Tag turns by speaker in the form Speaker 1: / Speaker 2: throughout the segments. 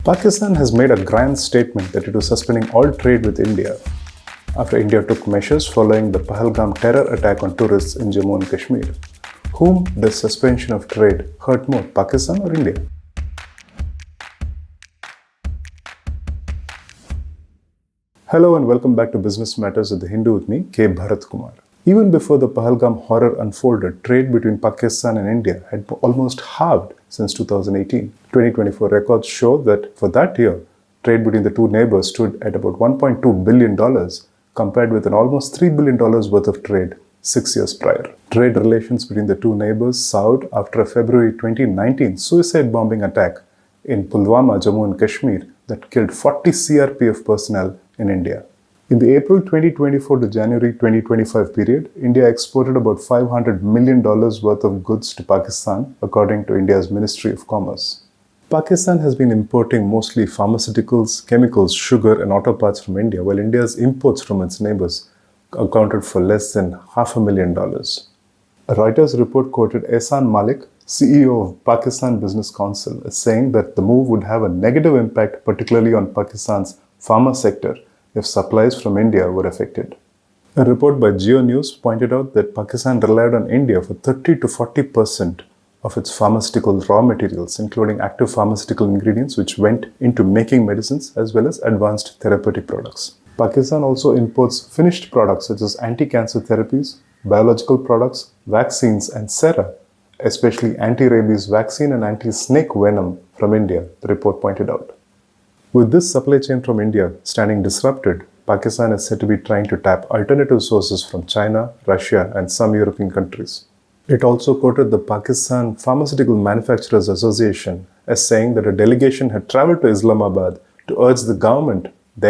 Speaker 1: Pakistan has made a grand statement that it was suspending all trade with India after India took measures following the Pahalgam terror attack on tourists in Jammu and Kashmir. Whom does suspension of trade hurt more, Pakistan or India? Hello and welcome back to Business Matters at the Hindu with me, K. Bharat Kumar. Even before the Pahalgam horror unfolded, trade between Pakistan and India had almost halved since 2018. 2024 records show that for that year, trade between the two neighbors stood at about $1.2 billion compared with an almost $3 billion worth of trade 6 years prior. Trade relations between the two neighbors soured after a February 2019 suicide bombing attack in Pulwama, Jammu and Kashmir that killed 40 CRPF personnel in India. In the April 2024 to January 2025 period, India exported about $500 million worth of goods to Pakistan, according to India's Ministry of Commerce. Pakistan has been importing mostly pharmaceuticals, chemicals, sugar, and auto parts from India, while India's imports from its neighbors accounted for less than $500,000. A Reuters report quoted Ehsan Malik, CEO of Pakistan Business Council, as saying that the move would have a negative impact, particularly on Pakistan's pharma sector, if supplies from India were affected. A report by Geo News pointed out that Pakistan relied on India for 30 to 40% of its pharmaceutical raw materials, including active pharmaceutical ingredients which went into making medicines as well as advanced therapeutic products. Pakistan also imports finished products such as anti-cancer therapies, biological products, vaccines, and sera, especially anti-rabies vaccine and anti-snake venom from India, the report pointed out. With this supply chain from India standing disrupted, Pakistan is said to be trying to tap alternative sources from China, Russia, and some European countries. It also quoted the Pakistan Pharmaceutical Manufacturers Association as saying that a delegation had traveled to Islamabad to urge their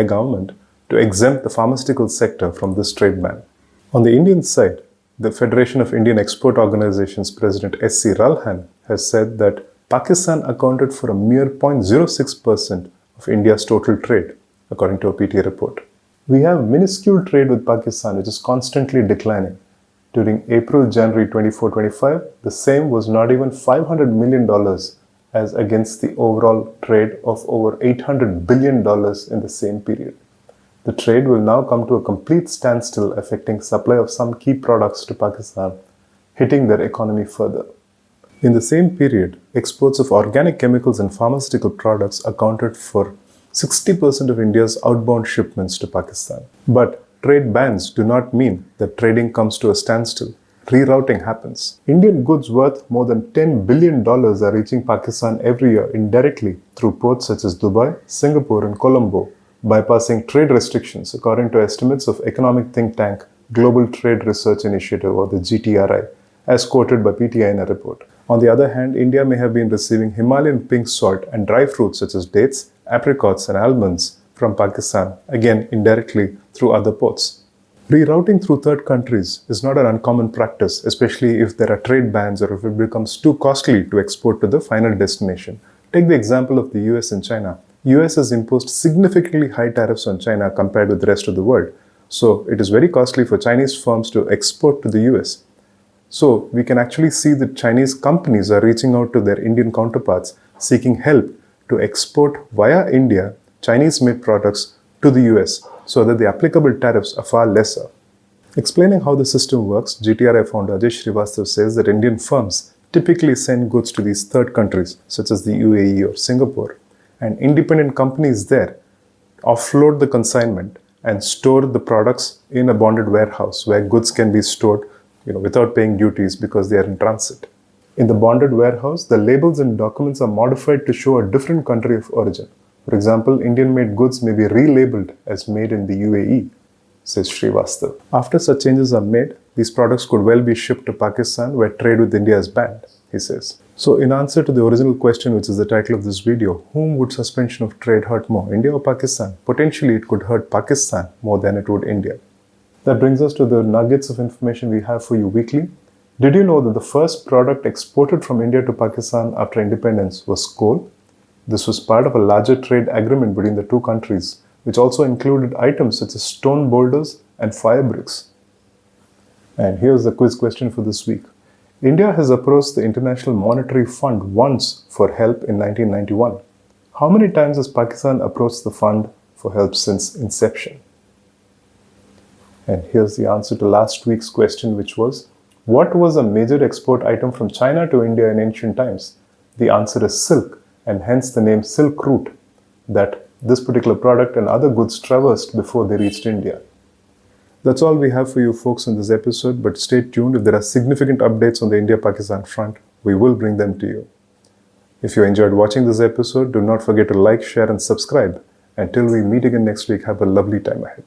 Speaker 1: government, to exempt the pharmaceutical sector from this trade ban. On the Indian side, the Federation of Indian Export Organizations President S.C. Ralhan has said that Pakistan accounted for a mere 0.06% of India's total trade, according to a PTA report. We have minuscule trade with Pakistan, which is constantly declining. During April-January 24-25, the same was not even $500 million as against the overall trade of over $800 billion in the same period. The trade will now come to a complete standstill, affecting supply of some key products to Pakistan, hitting their economy further. In the same period, exports of organic chemicals and pharmaceutical products accounted for 60% of India's outbound shipments to Pakistan. But trade bans do not mean that trading comes to a standstill. Rerouting happens. Indian goods worth more than $10 billion are reaching Pakistan every year indirectly through ports such as Dubai, Singapore, and Colombo, bypassing trade restrictions, according to estimates of economic think tank Global Trade Research Initiative, or the GTRI, as quoted by PTI in a report. On the other hand, India may have been receiving Himalayan pink salt and dry fruits such as dates, apricots, and almonds from Pakistan, again indirectly through other ports. Rerouting through third countries is not an uncommon practice, especially if there are trade bans or if it becomes too costly to export to the final destination. Take the example of the US and China. US has imposed significantly high tariffs on China compared with the rest of the world. So it is very costly for Chinese firms to export to the US. So we can actually see that Chinese companies are reaching out to their Indian counterparts, seeking help to export via India Chinese-made products to the US so that the applicable tariffs are far lesser. Explaining how the system works, GTRI founder Ajay Srivastav says that Indian firms typically send goods to these third countries, such as the UAE or Singapore, and independent companies there offload the consignment and store the products in a bonded warehouse where goods can be stored without paying duties because they are in transit. In the bonded warehouse, the labels and documents are modified to show a different country of origin. For example, Indian-made goods may be relabeled as made in the UAE, says Srivastav. After such changes are made, these products could well be shipped to Pakistan, where trade with India is banned, he says. So in answer to the original question, which is the title of this video, whom would suspension of trade hurt more, India or Pakistan? Potentially, it could hurt Pakistan more than it would India. That brings us to the nuggets of information we have for you weekly. Did you know that the first product exported from India to Pakistan after independence was coal? This was part of a larger trade agreement between the two countries, which also included items such as stone boulders and fire bricks. And here's the quiz question for this week. India has approached the International Monetary Fund once for help in 1991. How many times has Pakistan approached the fund for help since inception? And here's the answer to last week's question, which was, what was a major export item from China to India in ancient times? The answer is silk, and hence the name Silk Route, that this particular product and other goods traversed before they reached India. That's all we have for you folks in this episode, but stay tuned. If there are significant updates on the India-Pakistan front, we will bring them to you. If you enjoyed watching this episode, do not forget to like, share and subscribe. Until we meet again next week, have a lovely time ahead.